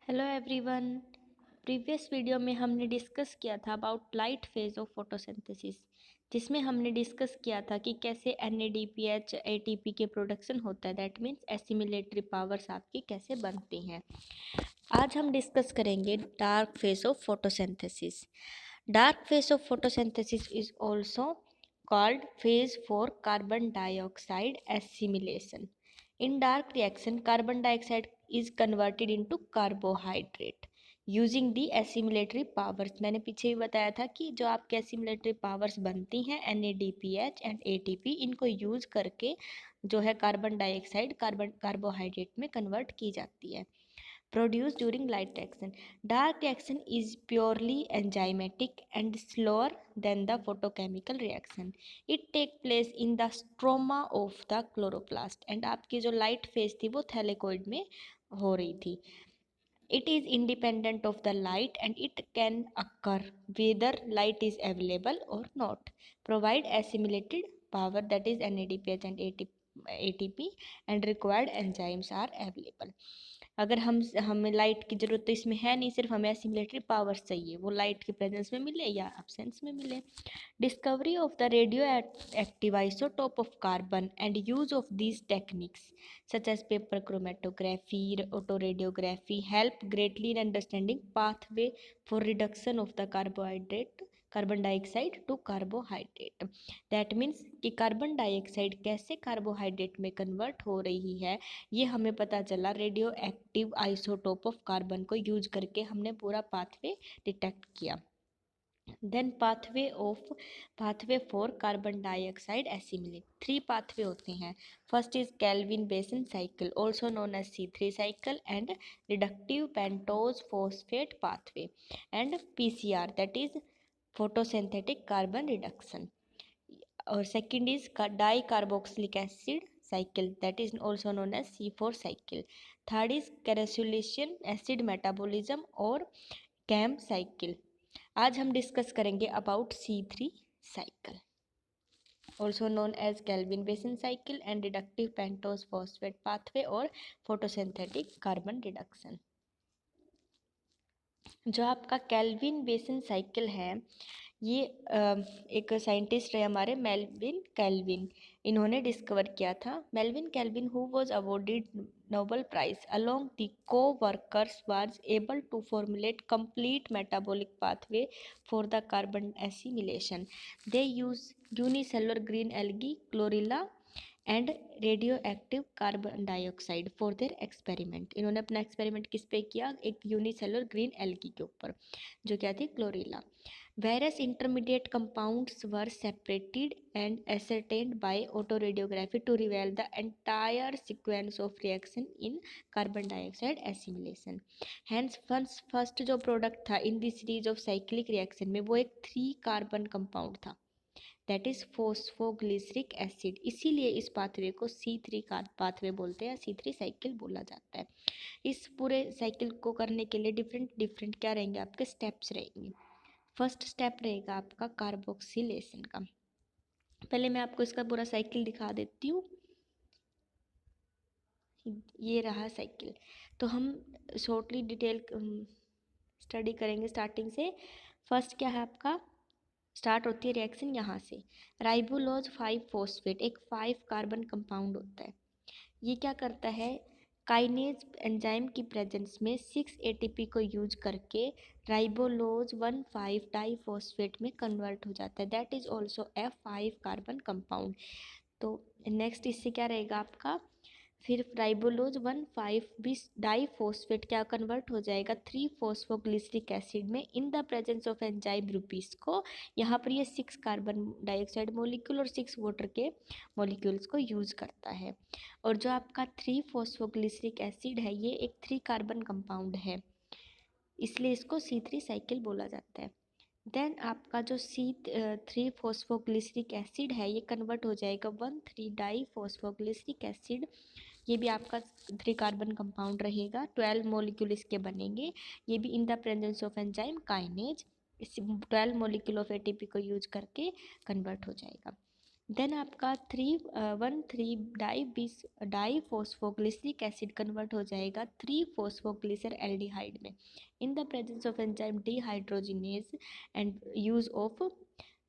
Hello everyone. Previous video में हमने discuss किया था about light phase of photosynthesis, जिसमें हमने डिस्कस किया था कि कैसे NADPH ATP के प्रोडक्शन होता है, दैट मीन्स एसिमिलेटरी पावर्स आपकी कैसे बनती हैं। आज हम डिस्कस करेंगे dark phase of photosynthesis. Dark phase of photosynthesis is also called phase for carbon dioxide assimilation. In dark reaction, carbon dioxide is converted into carbohydrate using the assimilatory powers. मैंने पीछे भी बताया था कि जो आपके assimilatory powers बनती हैं NADPH एंड ATP, इनको यूज करके जो है कार्बन डाइऑक्साइड कार्बोहाइड्रेट में कन्वर्ट की जाती है। Produced during light reaction. Dark reaction is purely enzymatic and slower than the photochemical reaction. It take place in the stroma of the chloroplast and आपकी जो light phase थी वो थैलेकोइड में हो रही थी. It is independent of the light and it can occur whether light is available or not. Provide assimilated power, that is NADPH and ATP, and required enzymes are available. अगर हमें light की ज़रूरत तो इसमें है नहीं, सिर्फ हमें एसिमिलेटरी पावर्स चाहिए, वो लाइट के प्रेजेंस में मिले या एब्सेंस में मिले। Discovery of the radio active isotope of carbon and use of these techniques such as paper chromatography, autoradiography help greatly in understanding pathway for reduction of the carbon dioxide to carbohydrate. That means कि carbon dioxide कैसे carbohydrate में convert हो रही है, ये हमें पता चला radioactive isotope of carbon को यूज करके हमने पूरा पाथवे डिटेक्ट किया। Then pathway for carbon dioxide assimilate. 3 pathway होते हैं। First is Calvin Benson cycle, also known as C3 cycle, and reductive pentose phosphate pathway, and PCR, that is photosynthetic carbon reduction. और second is dicarboxylic acid cycle, that is also known as C4 cycle. Third is carboxylation acid metabolism और CAM cycle. आज हम discuss करेंगे about C3 cycle, also known as Calvin-Basin cycle and reductive pentose phosphate pathway और photosynthetic carbon reduction. जो आपका kelvin Benson cycle है, ये एक साइंटिस्ट रहे हमारे मेल्विन कैल्विन, इन्होंने डिस्कवर किया था। Melvin Calvin who was awarded Nobel prize along the co-workers was able to formulate complete metabolic pathway for the carbon assimilation. They use unicellular green algae, chlorella and radio active carbon dioxide for their experiment. इन्होंने अपना experiment किस पे किया? एक unicellular green algae के ऊपर, जो क्या थी? Chlorella. Various intermediate compounds were separated and ascertained by autoradiography to reveal the entire sequence of reaction in carbon dioxide assimilation. Hence first जो प्रोडक्ट था in this series of cyclic reaction में, वो एक 3 कार्बन कंपाउंड था, that is phosphoglyceric acid. इसीलिए इस pathway को C3 का पाथवे बोलते हैं, C3 साइकिल बोला जाता है। इस पूरे साइकिल को करने के लिए डिफरेंट क्या रहेंगे आपके स्टेप्स रहेंगे। फर्स्ट स्टेप रहेगा आपका कार्बोक्सिलेशन का। पहले मैं आपको इसका पूरा साइकिल दिखा देती हूँ। ये रहा साइकिल, तो हम शॉर्टली डिटेल स्टडी करेंगे स्टार्टिंग से। फर्स्ट क्या है आपका? स्टार्ट होती है रिएक्शन यहाँ से। राइबोलोज 5 फॉस्फेट एक 5 कार्बन कंपाउंड होता है। ये क्या करता है? काइनेज एंजाइम की प्रेजेंस में 6 ATP को यूज करके राइबोलोज 1,5 डाइफॉस्फेट में कन्वर्ट हो जाता है, that is also a 5 carbon compound. तो नेक्स्ट इससे क्या रहेगा आपका? फिर राइबोलोज 1,5 भी डाइफॉस्फेट क्या कन्वर्ट हो जाएगा 3 फॉस्फोग्लिसरिक एसिड में इन the presence of enzyme rupees को। यहाँ पर ये 6 कार्बन डाइऑक्साइड मोलिक्यूल और 6 वाटर के मोलिक्यूल्स को यूज करता है। और जो आपका 3 फॉस्फोग्लिसरिक एसिड है, ये एक 3 कार्बन कंपाउंड है, इसलिए इसको C3 साइकिल बोला जाता है। देन आपका जो C3 फॉस्फोग्लिसरिक एसिड है, ये कन्वर्ट हो जाएगा 1,3 डाइफॉस्फोग्लिसरिक एसिड। ये भी आपका 3 कार्बन कंपाउंड रहेगा, 12 मोलिक्यूल इसके बनेंगे। ये भी इन the presence of enzyme kinase 12 molecule of ATP को यूज करके कन्वर्ट हो जाएगा। देन आपका 3,1,3-डाई-फॉस्फोग्लिसरिक एसिड कन्वर्ट हो जाएगा 3-फॉस्फोग्लिसर एल्डिहाइड में इन the presence of enzyme dehydrogenase and use of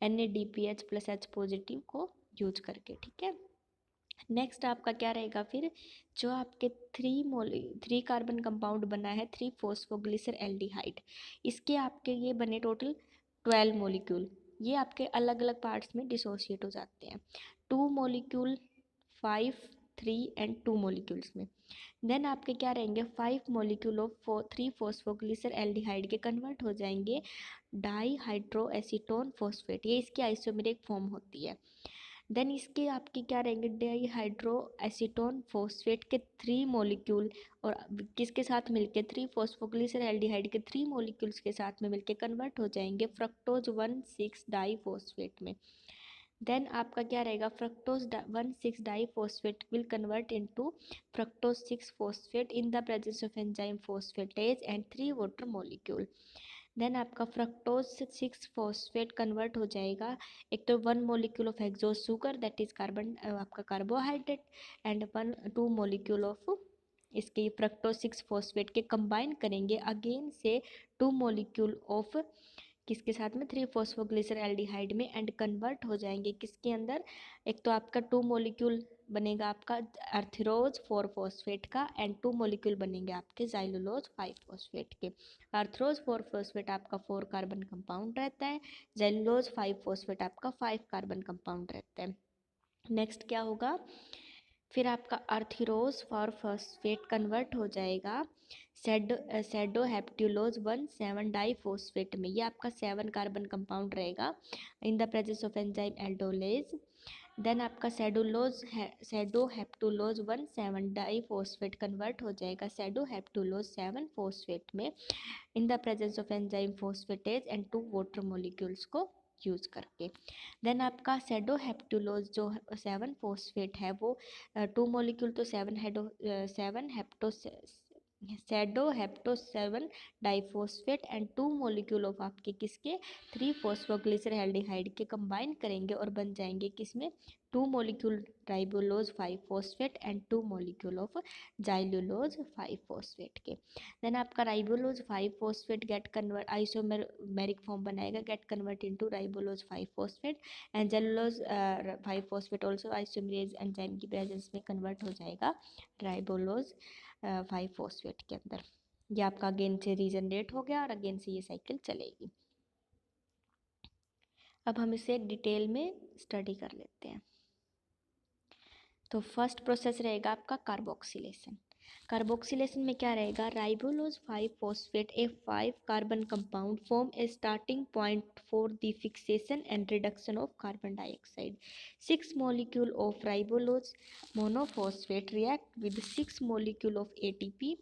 NADPH plus H positive को यूज करके, ठीक है। नेक्स्ट आपका क्या रहेगा फिर, जो आपके 3 कार्बन कंपाउंड बना है 3-फॉस्फोग्लिसर एल्डिहाइड, इसके आपके ये बने टोटल 12 मॉलिक्यूल, ये आपके अलग अलग पार्ट्स में डिसोशिएट हो जाते हैं, 2 मॉलिक्यूल 5, 3 एंड 2 मॉलिक्यूल्स में। देन आपके क्या रहेंगे 5 मॉलिक्यूल ऑफ 3-फॉस्फोग्लिसर एल्डिहाइड के कन्वर्ट हो जाएंगे डाई हाइड्रो एसीटोन फॉस्फेट, ये इसकी आइसोमेरिक फॉर्म होती है। देन इसके आपके क्या रहेंगे डाईहाइड्रो एसीटोन फॉस्फेट के 3 मॉलिक्यूल और किसके साथ मिलके 3-फॉस्फोग्लिसर एल्डिहाइड के 3 मॉलिक्यूल्स के साथ में मिलके कन्वर्ट हो जाएंगे फ्रक्टोज 1,6 डाई फॉस्फेट में। देन आपका क्या रहेगा fructose 1,6 diphosphate will convert into fructose 6 phosphate in the presence of enzyme phosphatase and 3 water molecule. Then आपका फ्रक्टोज 6 फॉस्फेट कन्वर्ट हो जाएगा, एक तो 1 molecule of hexose sugar that is carbon आपका कार्बोहाइड्रेट एंड 2 मॉलिक्यूल ऑफ इसके fructose 6 phosphate के combine करेंगे again से 2 मॉलिक्यूल ऑफ किसके साथ में 3-फॉस्फोग्लिसर एल्डिहाइड में एंड कन्वर्ट हो जाएंगे किसके अंदर, एक तो आपका 2 मॉलिक्यूल बनेगा आपका अर्थरोज 4 फॉस्फेट का एंड 2 मॉलिक्यूल बनेंगे आपके जाइलुलोज 5 फॉस्फेट के। अर्थरोज 4 फॉस्फेट आपका 4 कार्बन कंपाउंड रहता है, जाइलुलोज 5 फॉस्फेट आपका 5 कार्बन कंपाउंड रहता है। नेक्स्ट क्या होगा फिर आपका अर्थिरोज फॉर फॉस्फेट कन्वर्ट हो जाएगा सेडोहेप्टुलोज 1,7 डाईफॉस्फेट में, ये आपका 7 कार्बन कंपाउंड रहेगा in the presence of enzyme aldolase. Then आपका सेडोहेप्टुलोज 1,7 डाईफॉस्फेट कन्वर्ट हो जाएगा सेडोहेप्टुलोज 7 फॉस्फेट में इन the presence of enzyme phosphatase and 2 water molecules को यूज करके। देन आपका सेडोहेप्टुलोज जो 7 फॉस्फेट है वो 2 मॉलिक्यूल तो 7 हेप्टो सेडोहेप्टो 7 डाइफॉस्फेट एंड 2 मॉलिक्यूल ऑफ आपके किसके 3-फॉस्फोग्लिसर एल्डिहाइड के कंबाइन करेंगे और बन जाएंगे किसमें 2 molecule ribulose 5 phosphate and 2 molecule of xylulose 5 phosphate के। देन आपका ribulose 5 phosphate get convert isomeric form बनाएगा get convert into ribulose 5 phosphate and xylulose 5 phosphate also isomerase enzyme की प्रेजेंस में कन्वर्ट हो जाएगा राइबोलोज 5 फॉस्फेट के अंदर। ये आपका अगेन से रीजनरेट हो गया और अगेन से ये साइकिल चलेगी। अब हम इसे डिटेल में स्टडी कर लेते हैं। तो फर्स्ट प्रोसेस रहेगा आपका कार्बोक्सिलेशन। कार्बोक्सिलेशन में क्या रहेगा राइबोलोज 5 phosphate A 5 carbon compound form A starting point for the fixation and reduction of carbon dioxide. 6 molecule of ribulose monophosphate react with 6 molecule of ATP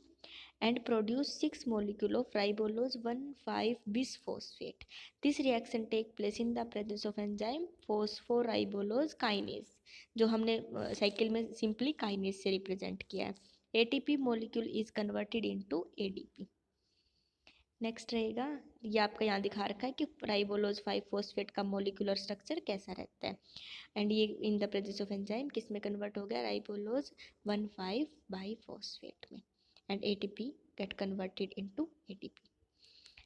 and produce 6 molecule of ribulose 1,5-bisphosphate. This reaction take place in the presence of enzyme phosphoribulose kinase, जो हमने cycle में simply kinase से represent किया है। ATP molecule is converted into ADP। Next रहेगा ये आपका यहाँ दिखा रखा है कि राइबोलोज 5 फॉस्फेट का मोलिकुलर स्ट्रक्चर कैसा रहता है एंड ये इन द प्रेजेंस ऑफ एंजाइम किस में कन्वर्ट हो गया राइबोलोज 1,5 बाई फॉस्फेट में and ATP get converted into ATP।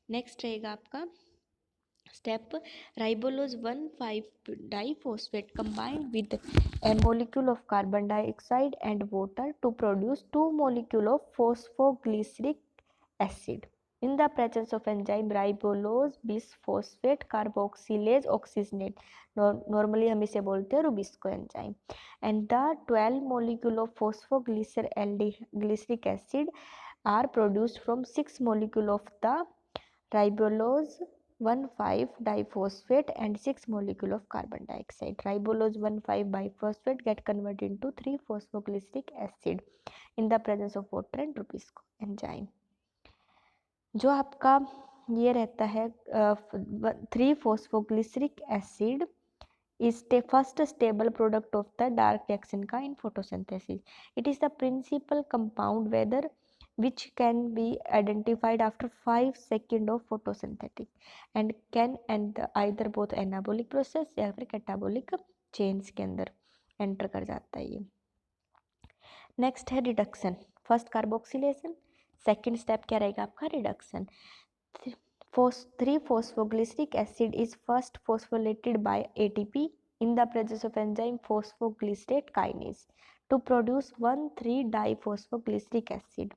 Next रहेगा आपका step राइबोलोज 1,5 diphosphate combined with a molecule of carbon dioxide and water to produce 2 molecule of phosphoglyceric acid in the presence of enzyme ribulose bisphosphate carboxylase oxygenate, normally हम इसे बोलते हैं Rubisco enzyme, and the 12 molecule of phosphoglyceric acid are produced from 6 molecule of the ribulose 1,5 diphosphate and 6 molecule of carbon dioxide. Ribulose 1,5 biphosphate get converted into 3-phosphoglyceric acid in the presence of water and Rubisco enzyme. जो आपका ये रहता है 3-phosphoglyceric acid is the first stable product of the dark reaction का in photosynthesis. It is the principal compound whether which can be identified after 5 seconds of photosynthetic and can either both anabolic process या फिर catabolic chains के अंदर enter कर जाता है ये। Next है reduction, first carboxylation, second step क्या रहेगा आपका reduction. 3-phosphoglyceric acid is first phosphorylated by ATP in the presence of enzyme phosphoglycerate kinase to produce 1,3-diphosphoglyceric acid।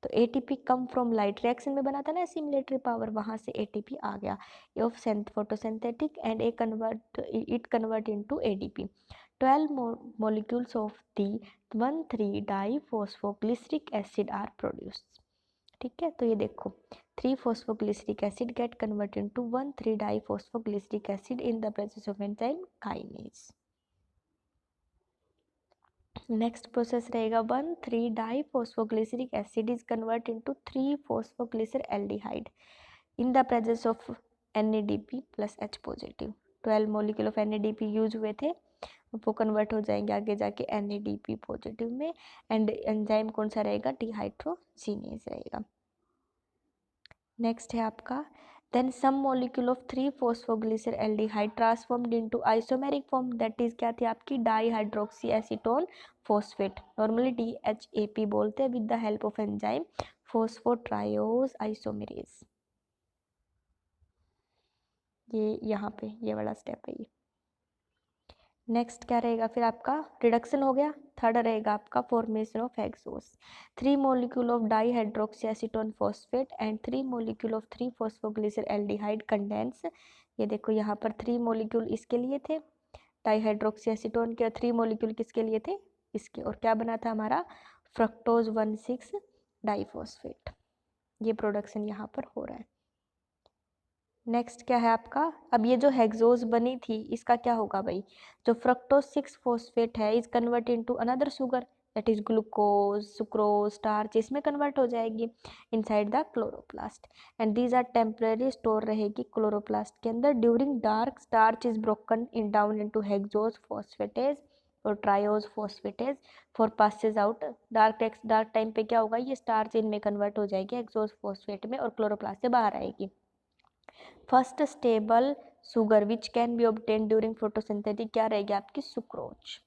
तो ATP come from light reaction में बना था ना एसिमिलेटरी पावर, वहाँ से ATP आ गया of photosynthetic and it convert into ADP। 12 molecules of the 1,3-diphosphoglyceric acid are produced। ठीक है, तो ये देखो 3-phosphoglyceric acid get converted into 1,3-diphosphoglyceric acid in the presence of enzyme kinase। Next process रहेगा 1,3-diphosphoglyceric acid is converted into 3-phosphoglyceraldehyde in the presence of NADP plus H positive। 12 molecule of NADP use हुए थे, वो convert हो जाएंगे आगे जाके NADP positive में, and enzyme कौन सा रहेगा, डिहाइड्रोजीनेज रहेगा। नेक्स्ट है आपका then some molecule of 3-phosphoglyceraldehyde transformed into isomeric form, that is क्या थी आपकी dihydroxy acetone phosphate, normally DHAP बोलते हैं, with the help of enzyme phosphotriose isomerase. ये यहाँ पे ये वाला स्टेप है ये। नेक्स्ट क्या रहेगा फिर आपका रिडक्शन हो गया, थर्ड रहेगा आपका formation of hexose. 3 molecule of dihydroxyacetone phosphate and 3 molecule of 3-phosphoglyceraldehyde condense. ये देखो यहाँ पर 3 molecule इसके लिए थे डाईहाइड्रोक्सीएसीटोन के, 3 molecule किसके लिए थे, इसके, और क्या बना था हमारा फ्रक्टोज 1,6 डाइफॉस्फेट। ये प्रोडक्शन यहाँ पर हो रहा है। नेक्स्ट क्या है आपका, अब ये जो हेक्सोज बनी थी इसका क्या होगा भाई, जो फ्रक्टोज 6 फॉस्फेट है is convert into another sugar that is glucose, sucrose, starch, इसमें कन्वर्ट हो जाएगी inside the chloroplast, and these are temporary store रहेगी क्लोरोप्लास्ट के अंदर। During dark starch is broken in down into hexose phosphates और triose phosphates for passage out. Dark time पे क्या होगा, ये स्टार्च इनमें कन्वर्ट हो जाएगी हेक्सोज फॉस्फेट में और क्लोरोप्लास्ट से बाहर आएगी। First stable sugar which can be obtain during photosynthetic क्या रहेगी आपकी सुक्रोज।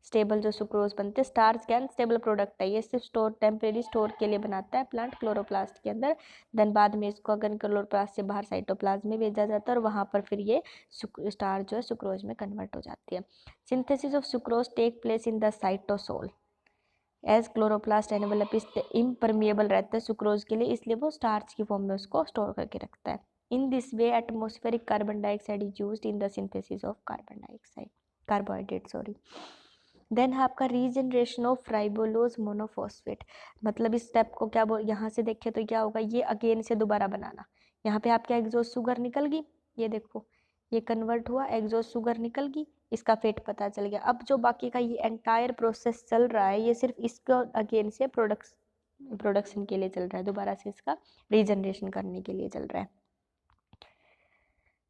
स्टेबल जो सुक्रोज बनते हैं, स्टार्च क्या स्टेबल प्रोडक्ट है, ये सिर्फ स्टोर टेम्परेरी स्टोर के लिए बनाता है प्लांट क्लोरोप्लास्ट के अंदर, देन बाद में इसको अगर क्लोरोप्लास्ट से बाहर साइटोप्लाज्म में भेजा जाता है और वहाँ पर फिर ये स्टार्च जो है सुक्रोज में कन्वर्ट हो जाती है। Synthesis of sucrose take place in the cytosol as chloroplast envelope impermeable रहता है सुक्रोज के लिए, इसलिए वो स्टार्च की फॉर्म में उसको स्टोर करके रखता है। In this way, atmospheric carbon dioxide is used in the synthesis of carbohydrate. Then है आपका रीजनरेशन ऑफ राइबोलोज मोनोफॉस्फेट, मतलब इस स्टेप को क्या बोल, यहाँ से देखें तो क्या होगा, ये अगेन से दोबारा बनाना। यहाँ पे आपका एग्जॉस्ट शुगर निकल गई, ये देखो ये कन्वर्ट हुआ, एग्जॉस्ट शुगर निकल गई, इसका फेट पता चल गया। अब जो बाकी का ये एंटायर प्रोसेस चल रहा है, ये सिर्फ इसको अगेन से प्रोडक्शन के लिए चल रहा है, दोबारा से इसका रीजनरेशन करने के लिए चल रहा है।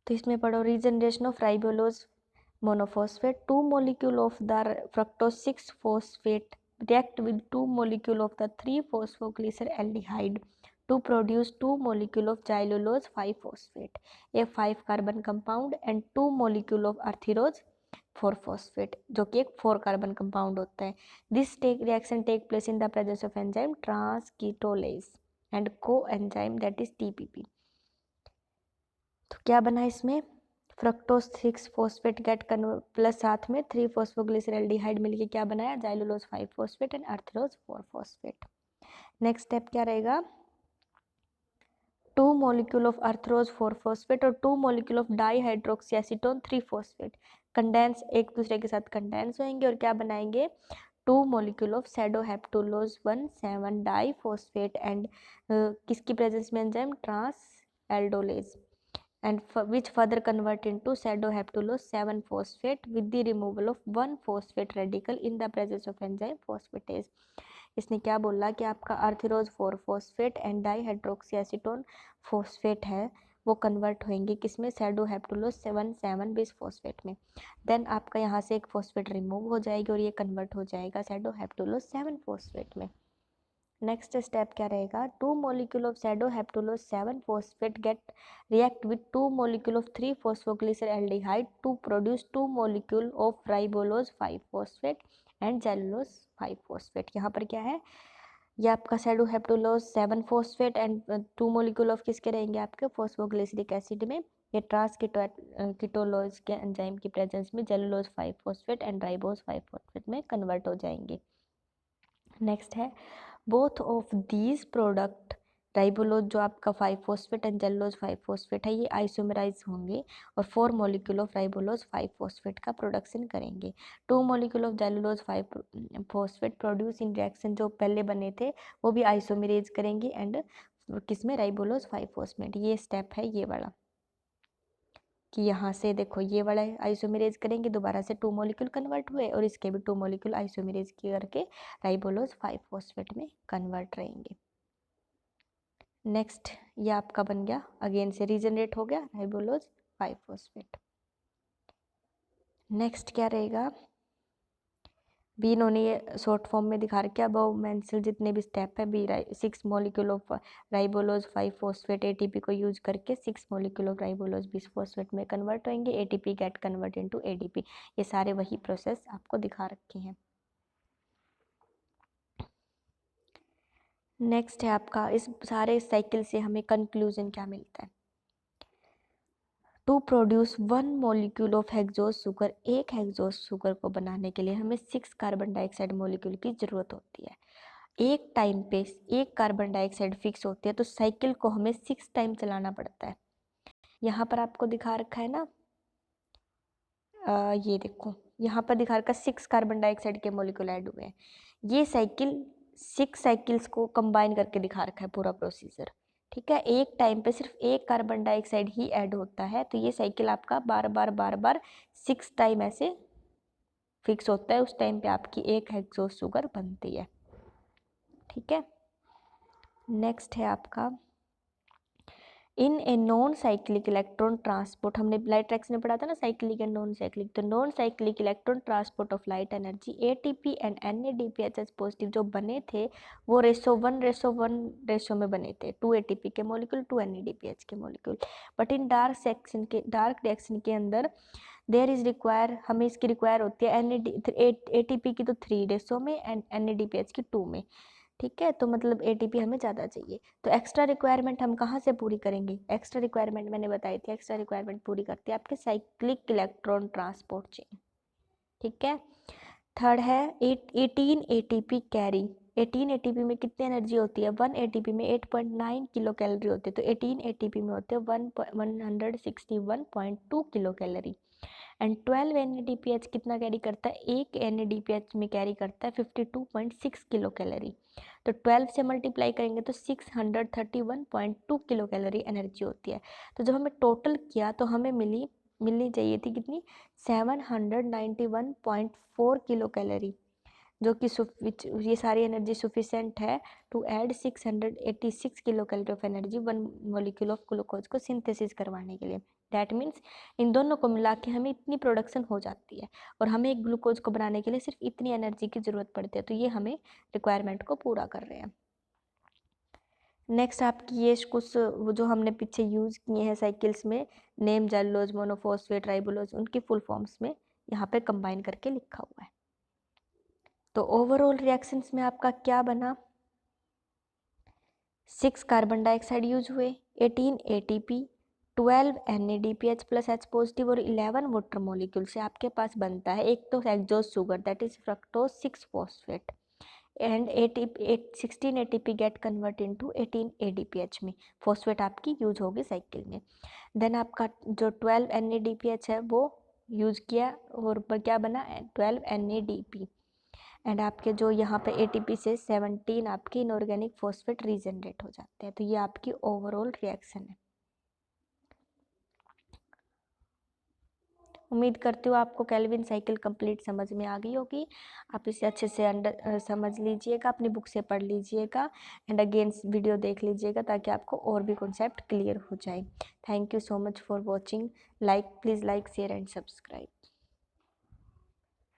तो इसमें पढ़ो regeneration of राइबोलोज monophosphate, 2 molecule of the fructose 6 phosphate react with 2 molecule of the 3-phosphoglyceraldehyde to produce 2 molecule of xylulose 5 phosphate, a 5 carbon compound, and 2 molecule of erythrose 4 phosphate जो कि एक 4 कार्बन कंपाउंड होता है। This reaction take place in the presence of enzyme transketolase and coenzyme that is TPP। तो क्या बना इसमें, fructose 6 phosphate gate plus साथ में 3-phosphoglyceraldehyde मिलके क्या बनाया, xylulose 5 phosphate and erythrose 4 phosphate. Next step क्या रहेगा, 2 molecule ऑफ अर्थरोज 4 फॉस्फेट और 2 molecule ऑफ डाईहाइड्रोक्सीएसीटोन 3 फॉस्फेट कंडेंस एक दूसरे के साथ कंडेंस होंगे और क्या बनाएंगे, 2 molecule of sedoheptulose 1,7 diphosphate and किसकी प्रेजेंस में enzyme transaldolase and which further convert into pseudoheptulose 7 phosphate with the removal of 1 phosphate radical in the presence of enzyme phosphatase। इसने क्या बोला कि आपका अर्थरोज 4 फॉस्फेट एंड डाईहाइड्रोक्सीएसीटोन फॉस्फेट है वो convert होंगे किसमें, सैडोहेप्टुलोज 7 बेस फॉस्फेट में, देन आपका यहाँ से एक फॉस्फेट रिमूव हो जाएगी और ये कन्वर्ट हो जाएगा सैडोहेप्टुलोज 7 फॉस्फेट में। नेक्स्ट स्टेप क्या रहेगा, 2 molecule ऑफ sedoheptulose 7 phosphate get react with 2 molecule ऑफ 3 phosphoglyceraldehyde to produce 2 molecule of ribulose 5 phosphate and xylulose 5 phosphate। यहाँ पर क्या है, ये आपका सैडोहेप्टुलोज 7 phosphate एंड 2 molecule ऑफ किसके रहेंगे, आपके फॉस्फोग्लिसरिक एसिड में, ये ट्रांस कीटोलोज के एंजाइम की प्रेजेंस में जेलुलोज 5 phosphate एंड राइबोज 5 phosphate में कन्वर्ट हो जाएंगे। नेक्स्ट है, बोथ ऑफ दीज प्रोडक्ट राइबोलोज जो आपका 5 phosphate एंड जेलुलोज 5 phosphate है, ये आइसोमराइज होंगे और 4 molecule ऑफ राइबोलोज 5 phosphate का प्रोडक्शन करेंगे। 2 molecule ऑफ xylulose 5 phosphate produce in reaction, जो पहले बने थे वो भी आइसोमराइज करेंगे एंड किसमें, राइबोलोज 5 phosphate। ये स्टेप है ये वाला, कि यहाँ से देखो ये वाला आइसोमेरेज करेंगे, दोबारा से 2 molecule कन्वर्ट हुए और इसके भी 2 molecule आइसोमेरेज करके राइबोलोज 5 phosphate में कन्वर्ट रहेंगे। नेक्स्ट ये आपका बन गया, अगेन से रीजनरेट हो गया राइबोलोज 5 phosphate। नेक्स्ट क्या रहेगा, बी इन्होंने ये शॉर्ट फॉर्म में दिखा रखा है, अब मेंसल जितने भी स्टेप है, बी 6 molecule of ribulose 5 phosphate ATP को यूज करके 6 molecule ऑफ राइबोलोज 20 phosphate में कन्वर्ट होंगे, ATP get convert into ADP. ये सारे वही प्रोसेस आपको दिखा रखे हैं। नेक्स्ट है आपका, इस सारे साइकिल से हमें कंक्लूजन क्या मिलता है, to produce 1 molecule of hexose sugar, एक हेक्सोज शुगर को बनाने के लिए हमें 6 कार्बन डाइऑक्साइड मोलिक्यूल की ज़रूरत होती है। एक टाइम पे एक कार्बन डाइऑक्साइड फिक्स होती है, तो साइकिल को हमें 6 टाइम चलाना पड़ता है। यहाँ पर आपको दिखा रखा है ना, ये देखो यहाँ पर दिखा रखा 6 कार्बन डाइऑक्साइड के मोलिक्यूल ऐड हुए हैं। ये साइकिल 6 साइकिल्स को कंबाइन करके दिखा रखा है पूरा प्रोसीजर, ठीक है। एक टाइम पे सिर्फ एक कार्बन डाइऑक्साइड ही ऐड होता है, तो ये साइकिल आपका बार बार 6 टाइम ऐसे फिक्स होता है, उस टाइम पे आपकी एक हेक्सोज शुगर बनती है, ठीक है। नेक्स्ट है आपका, in a non cyclic electron transport, हमने लाइट ट्रैक्स में पढ़ा था ना साइक्लिक एंड नॉन साइक्लिक, तो non cyclic electron transport of light energy ATP and NADPHS positive जो बने थे वो 1:1 रेशो में बने थे, 2 ATP के मॉलिक्यूल 2 NADPH के molecule. But in dark reaction के अंदर देयर इज रिक्वायर, हमें इसकी रिक्वायर होती है ATP की तो 3 रेशो में एंड NADPH की 2 में, ठीक है। तो मतलब एटीपी हमें ज़्यादा चाहिए, तो एक्स्ट्रा रिक्वायरमेंट हम कहाँ से पूरी करेंगे, एक्स्ट्रा रिक्वायरमेंट मैंने बताई थी, एक्स्ट्रा रिक्वायरमेंट पूरी करती है आपके साइक्लिक इलेक्ट्रॉन ट्रांसपोर्ट चेन, ठीक है। थर्ड है 18 ATP कैरी, 18 ATP में कितनी एनर्जी होती है, 1 ATP में 8.9 किलो कैलोरी होती है, तो 18 ATP में होते हैं 161.2 किलो कैलोरी। एंड 12 NADPH कितना कैरी करता है, एक NADPH में कैरी करता है 52.6 किलो कैलोरी, तो 12 से मल्टीप्लाई करेंगे तो 631.2 किलो कैलोरी एनर्जी होती है। तो जब हमें टोटल किया तो हमें मिलनी चाहिए थी कितनी, 791.4 किलो कैलोरी, जो कि ये सारी एनर्जी सफिशेंट है to add 686 kilo calorie of energy 1 molecule of glucose को सिंथेसिस करवाने के लिए। दैट मीन्स इन दोनों को मिला के हमें इतनी प्रोडक्शन हो जाती है, और हमें एक ग्लूकोज को बनाने के लिए सिर्फ इतनी एनर्जी की ज़रूरत पड़ती है, तो ये हमें रिक्वायरमेंट को पूरा कर रहे हैं। नेक्स्ट आपकी ये कुछ वो जो हमने पीछे यूज़ किए हैं साइकिल्स में, नेम जेलुलोज मोनोफॉस्फेट राइबोलोज, उनकी फुल फॉर्म्स में यहाँ पे कंबाइन करके लिखा हुआ है। तो ओवरऑल रिएक्शंस में आपका क्या बना, 6 कार्बन डाइऑक्साइड यूज हुए, 18 ATP, 12 NADPH plus H positive और 11 वाटर मॉलिक्यूल से आपके पास बनता है एक तो hexose sugar that is fructose 6 phosphate and 16 ATP gate convert into 18 ADPH में, फॉस्फेट आपकी यूज होगी साइकिल में। देन आपका जो 12 NADPH है वो यूज किया और क्या बना 12 NADP एंड आपके जो यहाँ पे ATP से 17 आपके इनऑर्गेनिक फॉस्फेट रीजनरेट हो जाते हैं। तो ये आपकी ओवरऑल रिएक्शन है। उम्मीद करती हूँ आपको केल्विन साइकिल कंप्लीट समझ में आ गई होगी। आप इसे अच्छे से समझ लीजिएगा, अपनी बुक से पढ़ लीजिएगा एंड अगेन वीडियो देख लीजिएगा ताकि आपको और भी कॉन्सेप्ट क्लियर हो जाए। Thank you so much for watching, please like share and subscribe.